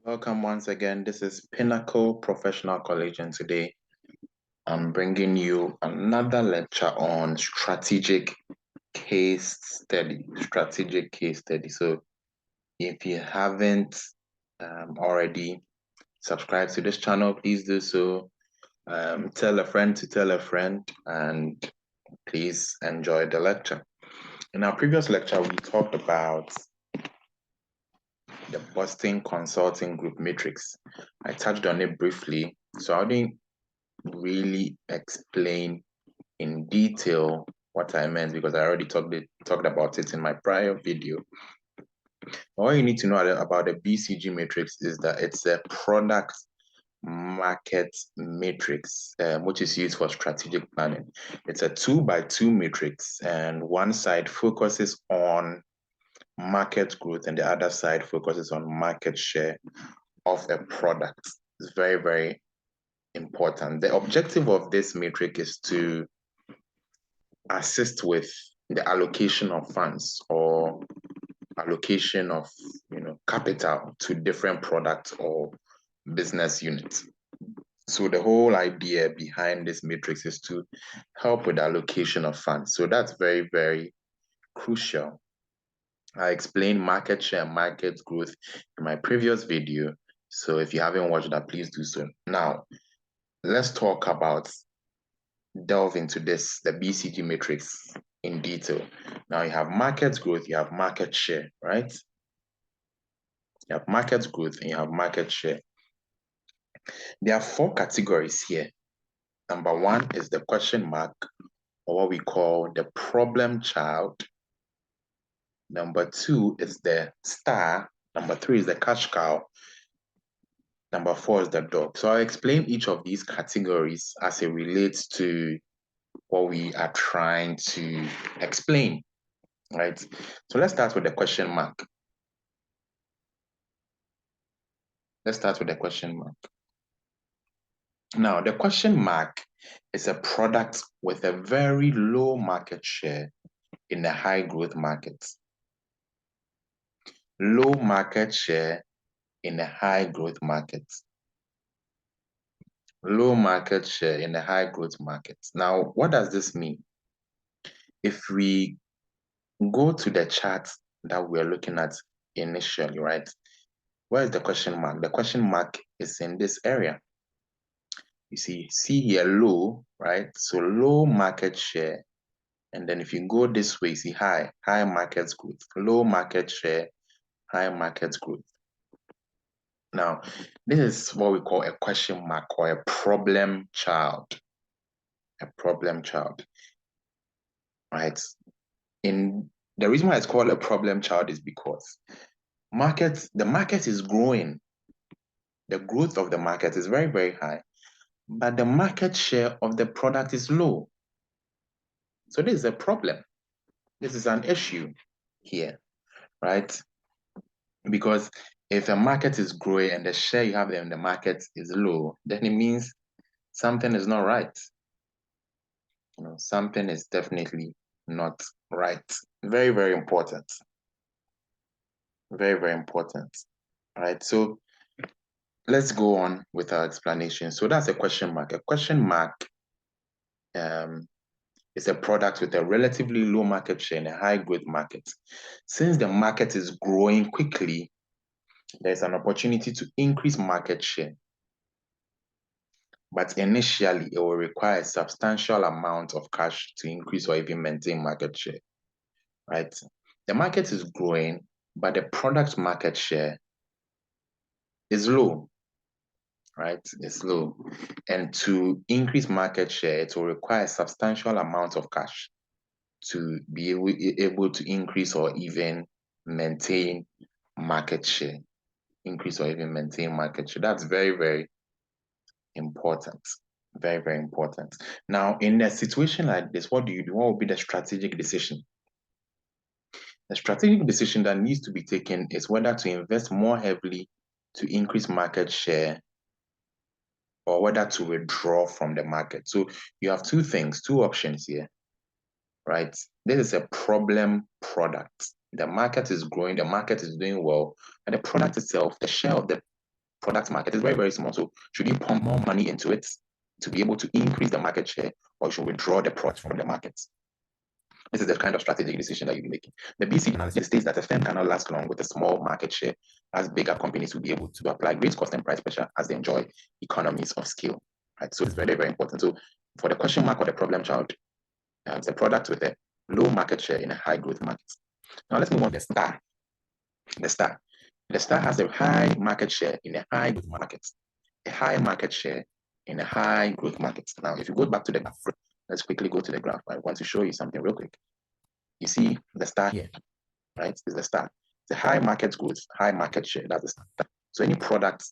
Welcome once again. This is Pinnacle Professional College, and today I'm bringing you another lecture on strategic case study. Strategic case study. So, if you haven't already subscribed to this channel, please do so. Tell a friend to tell a friend, and please enjoy the lecture. In our previous lecture, we talked about the Boston Consulting Group Matrix. I touched on it briefly, so I didn't really explain in detail what I meant because I already talked about it in my prior video. All you need to know about the BCG matrix is that it's a product market matrix, which is used for strategic planning. It's a 2x2 matrix, and one side focuses on market growth and the other side focuses on market share of a product. It's very, very important. The objective of this matrix is to assist with the allocation of funds or allocation of capital to different products or business units. So the whole idea behind this matrix is to help with the allocation of funds. So that's very, very crucial. I explained market share and market growth in my previous video. So if you haven't watched that, please do so. Now, let's talk about delve into the BCG matrix in detail. Now you have market growth, you have market share, right? You have market growth and you have market share. There are 4 categories here. Number 1 is the question mark, or what we call the problem child. Number 2 is the star. Number 3 is the cash cow. Number 4 is the dog. So I'll explain each of these categories as it relates to what we are trying to explain, right? So let's start with the question mark. Let's start with the question mark. Now, the question mark is a product with a very low market share in a high growth market. Low market share in a high growth market. Low market share in a high growth market. Now, what does this mean? If we go to the chart that we're looking at initially, right? Where is the question mark? The question mark is in this area. You see here low, right? So low market share. And then if you go this way, see high market growth, low market share, high market growth. Now, this is what we call a question mark or a problem child. A problem child, right? The reason why it's called a problem child is because the market is growing. The growth of the market is very, very high, but the market share of the product is low. So this is a problem. This is an issue here, right? Because if a market is growing and the share you have in the market is low, then it means something is not right. Something is definitely not right. Very, very important. Very, very important. All right, so let's go on with our explanation. So that's a question mark. A question mark is a product with a relatively low market share in a high growth market. Since the market is growing quickly, there's an opportunity to increase market share. But initially, it will require a substantial amount of cash to increase or even maintain market share, right? The market is growing, but the product market share is low, right? It's low. And to increase market share, it will require a substantial amount of cash to be able to increase or even maintain market share. Increase or even maintain market share. That's very, very important. Very, very important. Now, in a situation like this, what do you do? What would be the strategic decision? The strategic decision that needs to be taken is whether to invest more heavily to increase market share or whether to withdraw from the market. So you have two options here, right? This is a problem product. The market is growing, the market is doing well, and the product itself, the share of the product market is very, very small. So should you pump more money into it to be able to increase the market share, or should withdraw the product from the market? This is the kind of strategic decision that you'll be making. The BCG analysis states that a firm cannot last long with a small market share, as bigger companies will be able to apply great cost and price pressure as they enjoy economies of scale. Right? So it's very, very important. So for the question mark or the problem child, it's a product with a low market share in a high growth market. Now let's move on to the star. The star has a high market share in a high growth market. A high market share in a high growth market. Now, if you go back to the graph, let's quickly go to the graph. I want to show you something real quick. You see the star here, right? It's the star. It's a high market growth, high market share. That's the star. So any product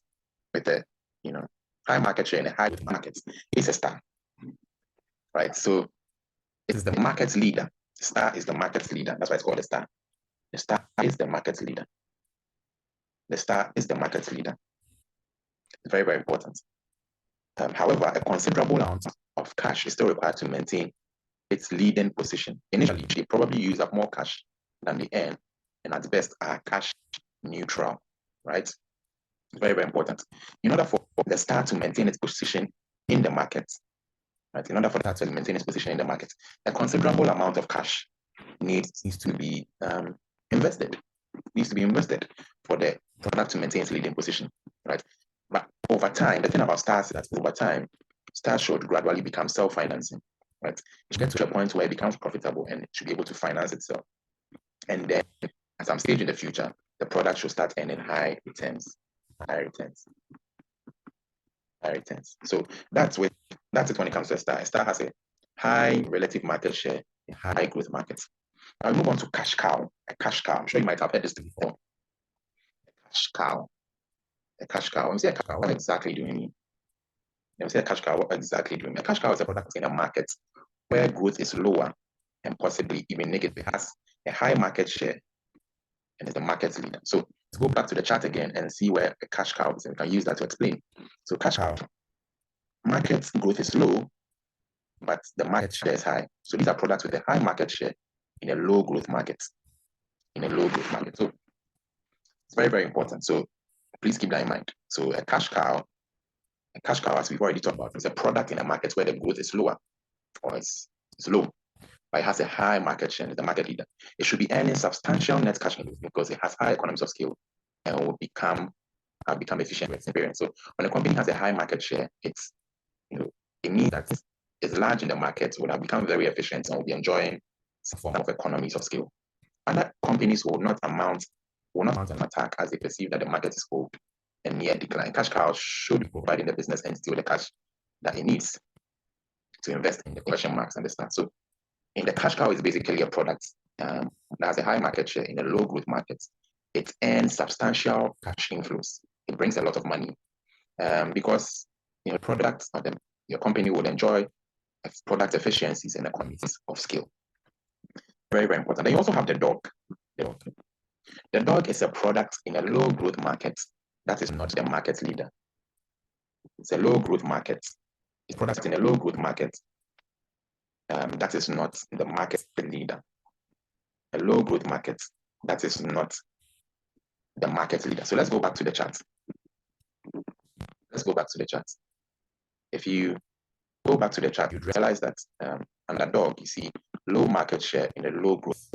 with a high market share in a high growth market is a star, right? So it's the market leader. The star is the market leader. That's why it's called a star. The star is the market leader. The star is the market leader. It's very, very important. However, a considerable amount of cash is still required to maintain its leading position. Initially, they probably use up more cash than they earn, and at best are cash neutral, right? Very, very important. In order for the star to maintain its position in the market, right? In order for that to maintain its position in the market, a considerable amount of cash needs to be invested. Needs to be invested for the product to maintain its leading position, right? But over time, the thing about stars is that over time, stars should gradually become self-financing, right? It should get to a point where it becomes profitable and it should be able to finance itself. And then at some stage in the future, the product should start earning high returns. So that's it when it comes to a star. A star has a high relative market share in high growth markets. I'll move on to cash cow. A cash cow. I'm sure you might have heard this before. A cash cow. A cash cow. When you say a cash cow, what exactly do you mean? When you say a cash cow, what exactly do you mean? A cash cow is a product in a market where growth is lower and possibly even negative. It has a high market share and is the market leader. So let's go back to the chart again and see where a cash cow is, and we can use that to explain. So cash cow, market growth is low, but the market share is high. So these are products with a high market share in a low growth market. So it's very, very important. So please keep that in mind. So a cash cow, as we've already talked about, is a product in a market where the growth is lower or it's low, but it has a high market share, the market leader. It should be earning substantial net cash because it has high economies of scale and will become efficient with experience. So when a company has a high market share, it means that it's large in the market, will have become very efficient and will be enjoying some form of economies of scale. Other companies will not mount an attack as they perceive that the market is old and near decline. Cash cows should be providing the business entity with the cash that it needs to invest in the question marks and the stuff. So in the cash cow is basically a product that has a high market share in a low growth market. It earns substantial cash inflows. It brings a lot of money because products of your company will enjoy product efficiencies and economies of scale. Very, very important. Then you also have the dog. The dog is a product in a low growth market that is not the market leader. It's a low growth market. It's product in a low growth market that is not the market leader. A low growth market that is not the market leader. So let's go back to the chart. If you go back to the chart, you'd realize that under dog, you see low market share in a low growth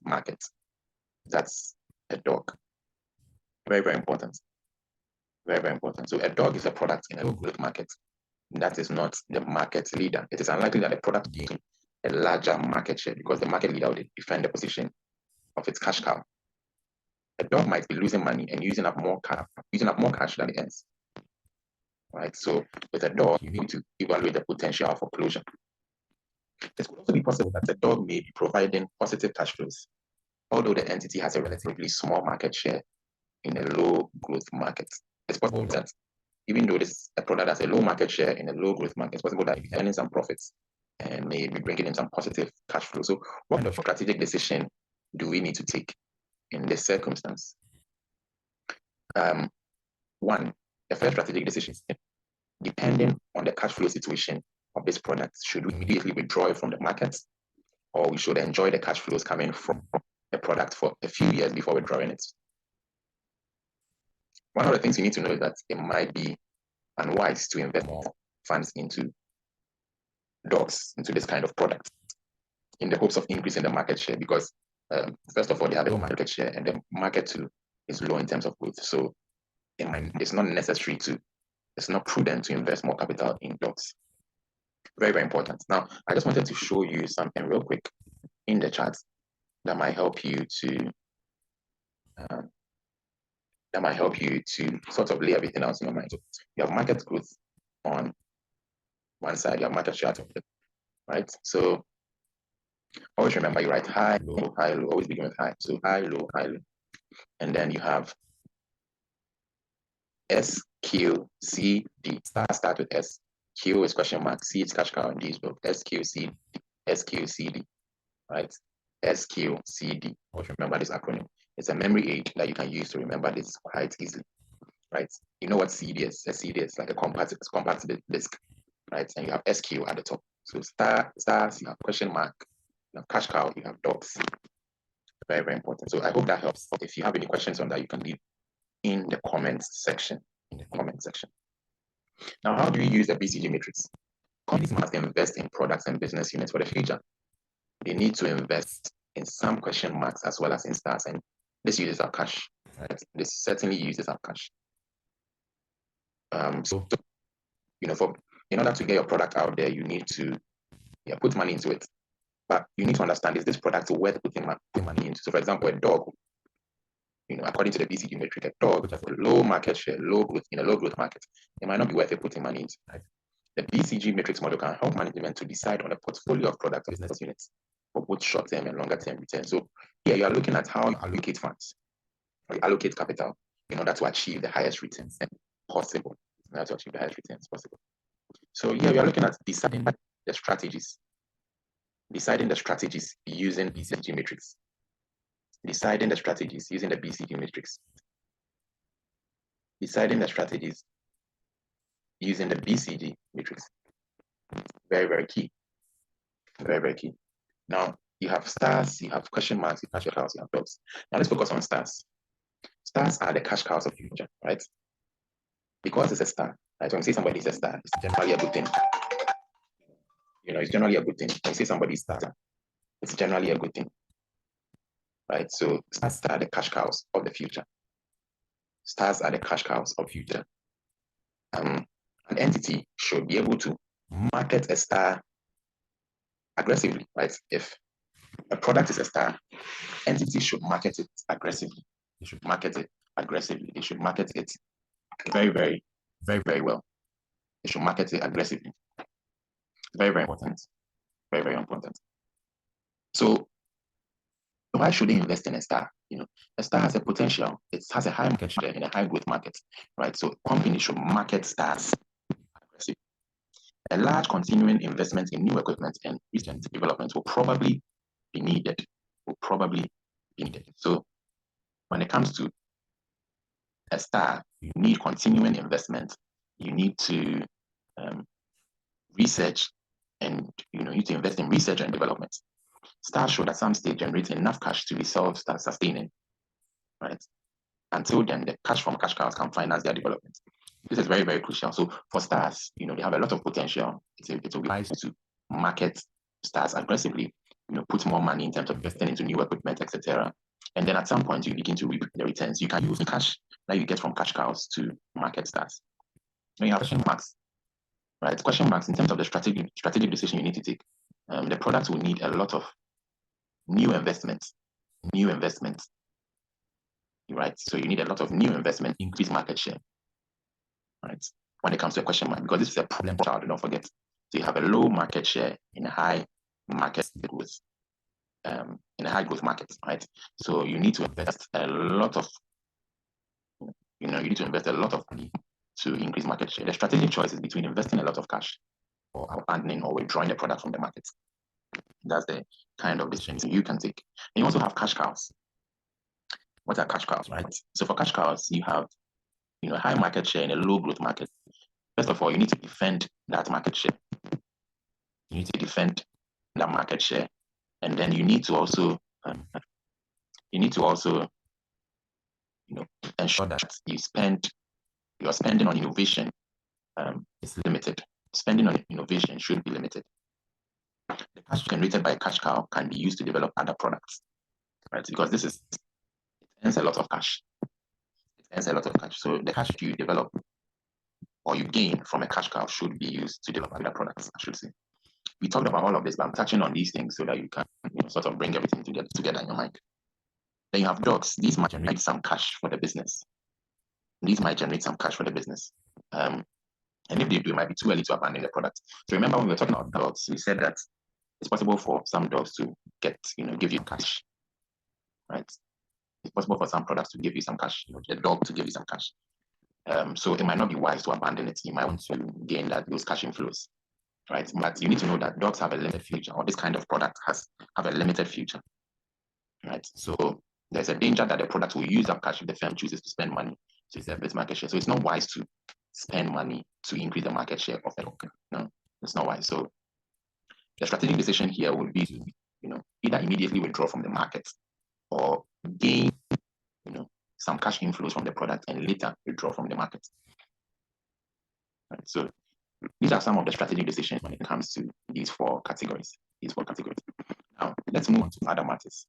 market. That's a dog. Very, very important. Very, very important. So a dog is a product in a low growth market that is not the market leader. It is unlikely that the product gain a larger market share because the market leader will defend the position of its cash cow. A dog might be losing money and using up more cash than it earns. Right. So with a dog, you need to evaluate the potential for closure. It could also be possible that the dog may be providing positive cash flows, although the entity has a relatively small market share in a low growth market. It's possible that even though this a product has a low market share in a low growth market, it's possible that it's earning some profits and may be bringing in some positive cash flow. So what kind of strategic decision do we need to take in this circumstance? One, the first strategic decision is depending on the cash flow situation of this product. Should we immediately withdraw it from the market, or we should enjoy the cash flows coming from the product for a few years before withdrawing it? one of the things you need to know is that it might be unwise to invest more funds into dogs, into this kind of product, in the hopes of increasing the market share, because first of all, they have a low market share, and the market too is low in terms of growth. So it's not necessary to, it's not prudent to invest more capital in dogs. Very, very important. Now, I just wanted to show you something real quick in the chart that might help you to sort of lay everything out in your mind. So you have market growth on one side, you have market share, right? So always remember, you write high, low, always begin with high. So high, low, and then you have S, Q, C, D. Start with S. Q is question mark, C is cash cow, and D is book. S, Q, C, D, right? S, Q, C, D. Always remember this acronym. It's a memory aid that you can use to remember this quite easily, right? You know what CD is? A CD is like a compact disk, right? And you have SQ at the top. So stars, you have question mark, you have cash cow, you have dogs. Very, very important. So I hope that helps. If you have any questions on that, you can leave in the comments section. Now, how do you use the BCG matrix? Companies must invest in products and business units for the future. They need to invest in some question marks as well as in stars, and this uses our cash. Right? This certainly uses our cash. So in order to get your product out there, you need to put money into it. But you need to understand, is this product worth putting money into? So, for example, a dog, according to the BCG metric, a dog with a low market share, low growth in a low growth market, it might not be worth it putting money into. Right? The BCG matrix model can help management to decide on a portfolio of product or business units for both short-term and longer-term returns. So here you are looking at how you allocate funds, or you allocate capital in order to achieve the highest returns possible. So here we are looking at deciding the strategies using BCG matrix. Deciding the strategies using the BCG matrix. Deciding the strategies using the BCG matrix. Very, very key. Very, very key. Now, you have stars, you have question marks, you have cash cows, you have dogs. Now, let's focus on stars. Stars are the cash cows of future, right? Because it's a star, right? When you say somebody is a star, it's generally a good thing. It's generally a good thing. When you say somebody is a star, it's generally a good thing, right? So stars are the cash cows of the future. Stars are the cash cows of future. An entity should be able to market a star aggressively, right? If a product is a star, entities should market it aggressively. They should market it aggressively. They should market it very, very, very, very well. They should market it aggressively. Very, very important. Very, very important. So why should they invest in a star? A star has a potential. It has a high market share in a high growth market, right? So companies should market stars aggressively. A large continuing investment in new equipment and research and development will probably be needed. So when it comes to a star, you need continuing investment. You need to research, and you need to invest in research and development. Stars should at some stage generate enough cash to be self-sustaining, right? Until then, the cash from cash cows can finance their development. This is very, very crucial. So for stars, they have a lot of potential. It will be wise to market stars aggressively, put more money in terms of investing into new equipment, etc. And then at some point, you begin to reap the returns. You can use the cash that you get from cash cows to market stars. Then you have question marks, right? Question marks in terms of the strategic decision you need to take. The product will need a lot of new investments, right? So you need a lot of new investment, increase market share, right? When it comes to a question mark, because this is a problem child, don't forget. So you have a low market share in a high market growth, in a high growth market, right? So you need to invest a lot of, money to increase market share. The strategic choice is between investing a lot of cash or abandoning or withdrawing the product from the market. That's the kind of decision you can take. And you also have cash cows. What are cash cows, right? So for cash cows, you have a high market share in a low growth market. First of all, you need to defend that market share. And then you need to also ensure ensure that your spending on innovation is limited. Spending on innovation should be limited. The cash generated by a cash cow can be used to develop other products, right? Because it earns a lot of cash. It earns a lot of cash. So the cash you develop or you gain from a cash cow should be used to develop other products, I should say. We talked about all of this, but I'm touching on these things so that you can sort of bring everything together in your mind. Then you have dogs. These might generate some cash for the business. And if they do, it might be too early to abandon the product. So remember when we were talking about dogs, we said that it's possible for some dogs to give you cash, right? It's possible for some products to give you some cash, the dog to give you some cash. So it might not be wise to abandon it. You might want to gain those cash inflows, right? But you need to know that dogs have a limited future, or this kind of product have a limited future, right? So there's a danger that the product will use up cash if the firm chooses to spend money to preserve its market share. So it's not wise to spend money to increase the market share of a dog. No, it's not wise. So the strategic decision here would be to, either immediately withdraw from the market or gain, some cash inflows from the product and later withdraw from the market. Right. So these are some of the strategic decisions when it comes to these four categories. Now let's move on to other matters.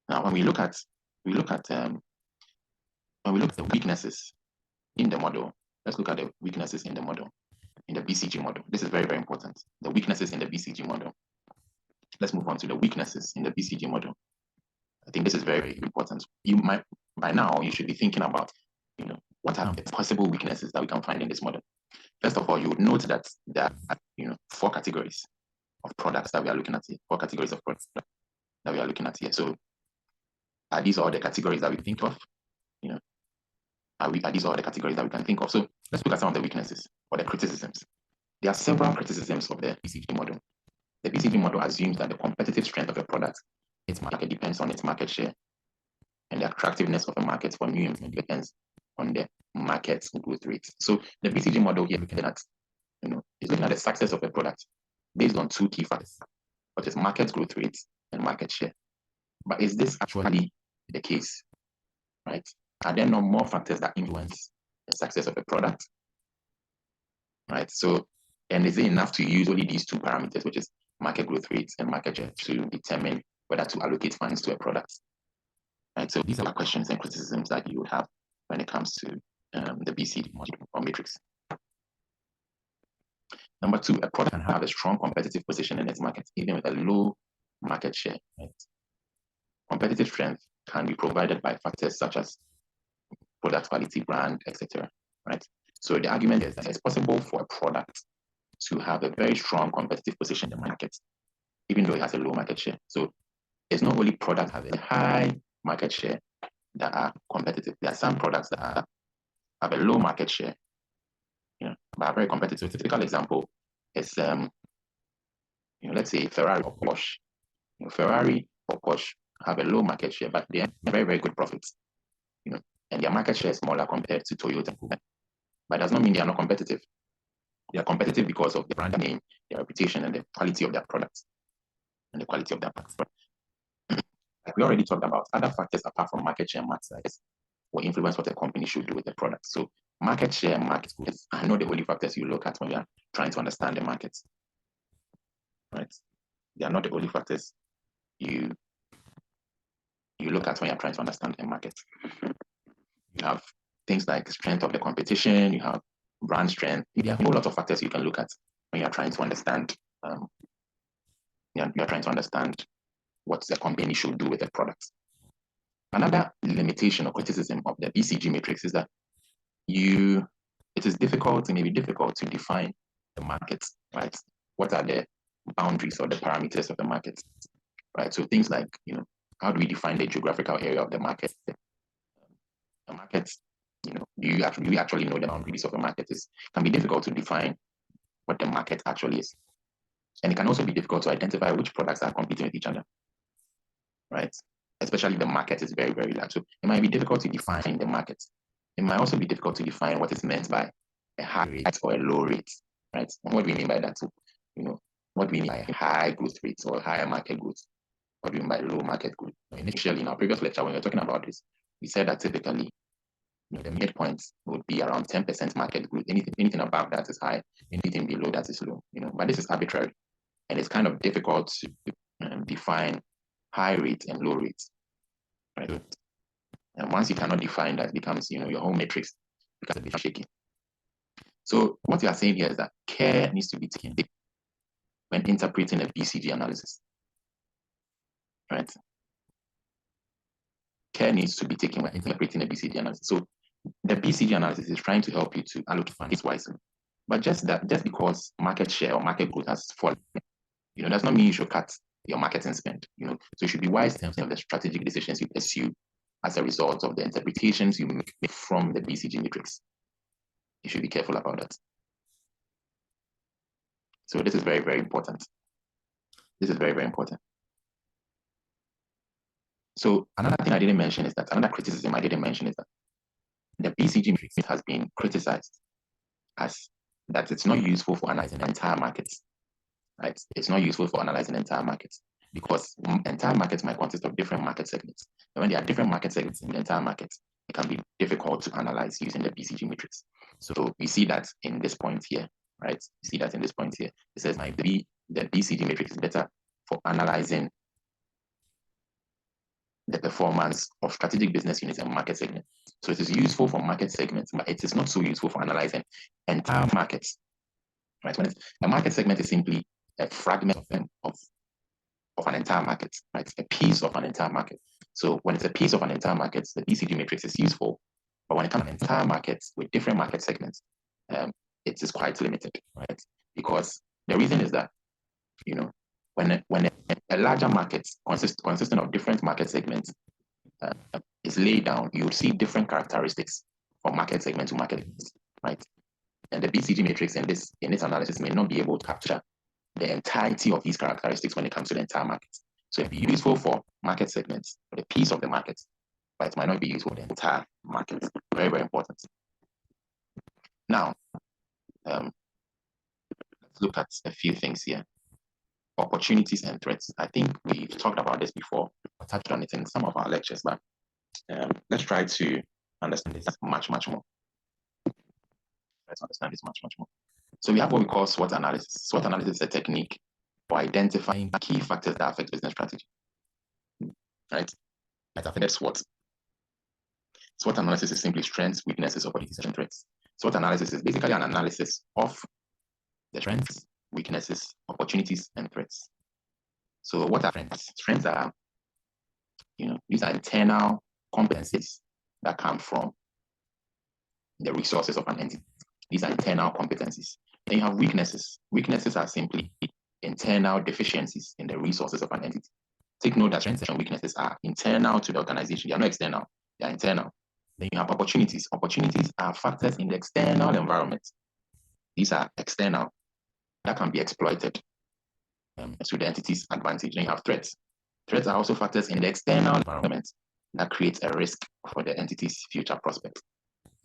Now, when we look at the weaknesses in the model, let's look at the weaknesses in the model, in the BCG model. This is very, very important. The weaknesses in the BCG model. Let's move on to the weaknesses in the BCG model. I think this is very, very important. By now, you should be thinking about, what are the possible weaknesses that we can find in this model. First of all, you would note that there are, 4 categories of products that we are looking at here. 4 categories of products that we are looking at here. So are these all the categories that we think of? Are these all the categories that we can think of? So let's look at some of the weaknesses or the criticisms. There are several criticisms of the BCG model. The BCG model assumes that the competitive strength of a product, its market, depends on its market share, and the attractiveness of a market for new investment depends on the market's growth rate. So the BCG model here looking at, is looking at the success of a product based on 2 key factors, which is market growth rate and market share. But is this actually the case, right? Are there not more factors that influence the success of a product, right? So, and is it enough to use only these 2 parameters, which is market growth rates and market share, to determine whether to allocate funds to a product, right? So these are questions and criticisms that you would have when it comes to the BCG model or matrix. Number 2, a product can have a strong competitive position in its market, even with a low market share, right? Competitive strength can be provided by factors such as product quality, brand, etc. Right? So the argument is that it's possible for a product to have a very strong competitive position in the market, even though it has a low market share. So it's not only products that have a high market share that are competitive. There are some products that have a low market share, but are very competitive. So a typical example is, let's say Ferrari or Porsche. Ferrari or Porsche have a low market share, but they have very, very good profits. And their market share is smaller compared to Toyota. But it does not mean they are not competitive. They are competitive because of the brand name, their reputation, and the quality of their products. Like we already talked about, other factors apart from market share and market size will influence what a company should do with the product. So market share and market size are not the only factors you look at when you are trying to understand the market. Right? They are not the only factors you look at when you're trying to understand the market. You have things like strength of the competition, you have brand strength. There are a whole lot of factors you can look at when you're trying to understand what the company should do with the product. Another limitation or criticism of the BCG matrix is that it may be difficult to define the market, right? What are the boundaries or the parameters of the market, right? So things like, how do we define the geographical area of the market? The market, do you actually know the boundaries of the market? It can be difficult to define what the market actually is. And it can also be difficult to identify which products are competing with each other, right? Especially the market is very, very large. So it might be difficult to define the market. It might also be difficult to define what is meant by a high rate or a low rate, right? And what do we mean by that? So, what do we mean by high growth rates or higher market growth? What do we mean by low market growth? Initially, in our previous lecture, when we were talking about this, we said that typically, the midpoint would be around 10% market growth. Anything above that is high, anything below that is low. But this is arbitrary, and it's kind of difficult to define high rate and low rates, right? And once you cannot define that, it becomes, your whole matrix becomes a bit shaky. So what we are saying here is that care needs to be taken when interpreting a BCG analysis, right? Care needs to be taken when interpreting a BCG analysis. So the BCG analysis is trying to help you to allocate funds wisely. But just because market share or market growth has fallen, does not mean you should cut your marketing spend. So you should be wise in terms of the strategic decisions you pursue as a result of the interpretations you make from the BCG matrix. You should be careful about that. So this is very, very important. This is very, very important. So another thing I didn't mention is that, another criticism I didn't mention is that the BCG matrix has been criticized as that it's not useful for analyzing entire markets, right? It's not useful for analyzing entire markets because entire markets might consist of different market segments. And when there are different market segments in the entire market, it can be difficult to analyze using the BCG matrix. So we see that in this point here, right? You see that in this point here. It says the BCG matrix is better for analyzing the performance of strategic business units and market segments. So it is useful for market segments, but it is not so useful for analyzing entire markets, right? When a market segment is simply a fragment of an entire market, right? A piece of an entire market. So when it's a piece of an entire market, the BCG matrix is useful, but when it comes to entire markets with different market segments, it is quite limited, right? Because the reason is that, when a larger market consisting of different market segments is laid down, you will see different characteristics from market segment to market segment, right? And the BCG matrix in this analysis may not be able to capture the entirety of these characteristics when it comes to the entire market. So it may be useful for market segments, for the piece of the market, but it might not be useful for the entire market. Very, very important. Now, let's look at a few things here. Opportunities and threats. I think we've talked about this before, or touched on it in some of our lectures, but let's try to understand this much, much more. Let's understand this much, much more. So we have what we call SWOT analysis. SWOT analysis is a technique for identifying key factors that affect business strategy, right? Let's affect SWOT. SWOT analysis is simply strengths, weaknesses, opportunities, and threats. SWOT analysis is basically an analysis of the strengths, weaknesses, opportunities, and threats. So what are strengths? Strengths are, these are internal competencies that come from the resources of an entity. These are internal competencies. Then you have weaknesses. Weaknesses are simply internal deficiencies in the resources of an entity. Take note that strengths and weaknesses are internal to the organization. They are not external. They are internal. Then you have opportunities. Opportunities are factors in the external environment. These are external that can be exploited to the entity's advantage. Then you have threats. Threats are also factors in the external environment that create a risk for the entity's future prospects.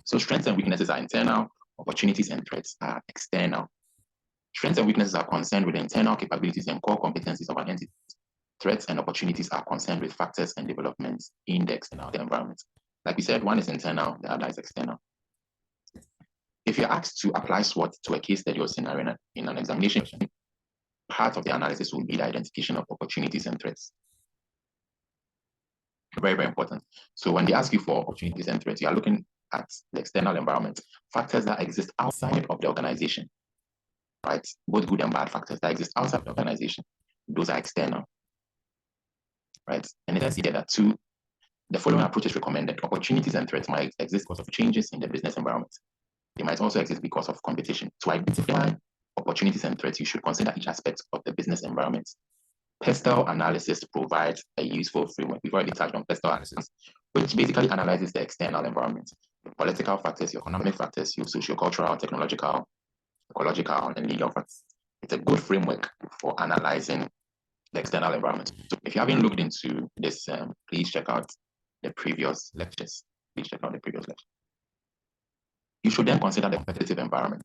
So strengths and weaknesses are internal, opportunities and threats are external. Strengths and weaknesses are concerned with the internal capabilities and core competencies of an entity. Threats and opportunities are concerned with factors and developments in the external environment. Like we said, one is internal, the other is external. If you're asked to apply SWOT to a case study or scenario in an examination, part of the analysis will be the identification of opportunities and threats. Very, very important. So when they ask you for opportunities and threats, you are looking at the external environment, factors that exist outside of the organization, right? Both good and bad factors that exist outside the organization. Those are external, right? And it says here that the following approach is recommended. Opportunities and threats might exist because of changes in the business environment. They might also exist because of competition. To identify opportunities and threats, you should consider each aspect of the business environment. Pestle analysis provides a useful framework. We've already touched on Pestle analysis, which basically analyzes the external environment, your political factors, your economic factors, your sociocultural, technological, ecological, and legal factors. It's a good framework for analyzing the external environment. So if you haven't looked into this, please check out the previous lectures. Please check out the previous lecture. You should then consider the competitive environment,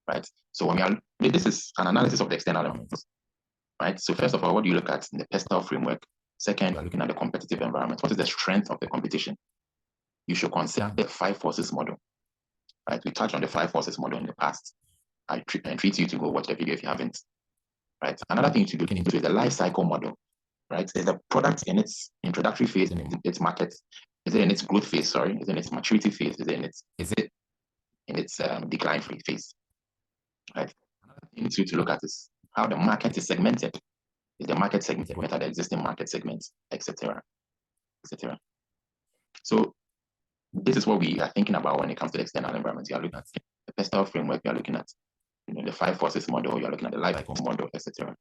right? So when this is an analysis of the external environment. right? So first of all, what do you look at in the personal framework? Second, you're looking at the competitive environment. What is the strength of the competition? You should consider the 5 forces model, right? We touched on the 5 forces model in the past. I treat you to go watch the video if you haven't, right? Another thing to look into is the life cycle model, right? Is the product in its introductory phase, in its market? Is it in its growth phase? Sorry, is it in its maturity phase? Is it in its decline phase? Right. Another thing to look at is how the market is segmented. Is the market segmented? What are the existing market segments, etc., etc. So this is what we are thinking about when it comes to the external environment. You are looking at the personal framework. You are looking at the 5 forces model. You are looking at the life cycle model, etc.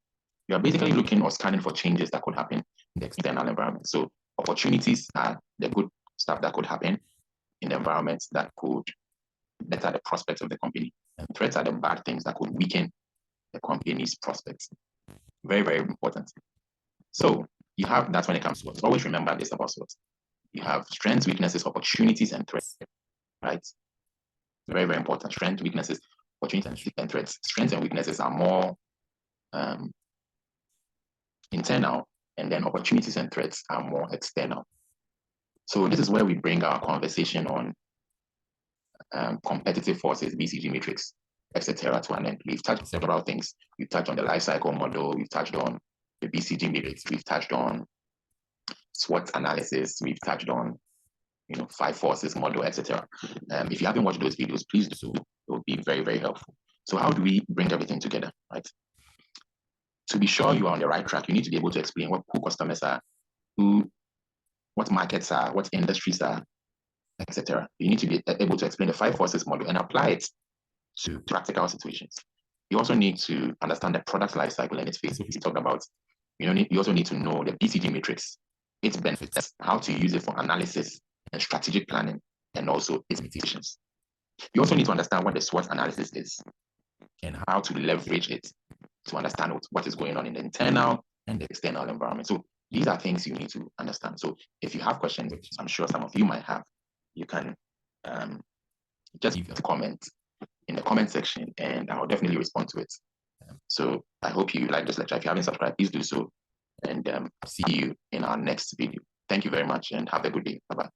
You are basically looking or scanning for changes that could happen in the external environment. So opportunities are the good stuff that could happen in the environment that could better the prospects of the company. And threats are the bad things that could weaken the company's prospects. Very, very important. So you have, that's when it comes to SWOT. Always remember this about SWOT. You have strengths, weaknesses, opportunities, and threats, right? Very, very important. Strengths, weaknesses, opportunities, and threats. Strengths and weaknesses are more internal, and then opportunities and threats are more external. So this is where we bring our conversation on competitive forces, BCG Matrix, etc. to an end. We've touched on several things. We've touched on the life cycle model. We've touched on the BCG Matrix. We've touched on SWOT analysis. We've touched on 5 forces model, etc. If you haven't watched those videos, please do so. It will be very, very helpful. So how do we bring everything together, right? To be sure you are on the right track, you need to be able to explain who customers are, what markets are, what industries are, etc. You need to be able to explain the 5 forces model and apply it to practical situations. You also need to understand the product life cycle and its phases. We talked about. You also need to know the BCG matrix, its benefits, how to use it for analysis and strategic planning, and also its limitations. You also need to understand what the SWOT analysis is and how to leverage it to understand what is going on in the internal and the external environment. So these are things you need to understand. So if you have questions, which I'm sure some of you might have, you can just leave a comment in the comment section, and I'll definitely respond to it. So I hope you like this lecture. If you haven't subscribed, please do so. And see you in our next video. Thank you very much and have a good day. Bye-bye.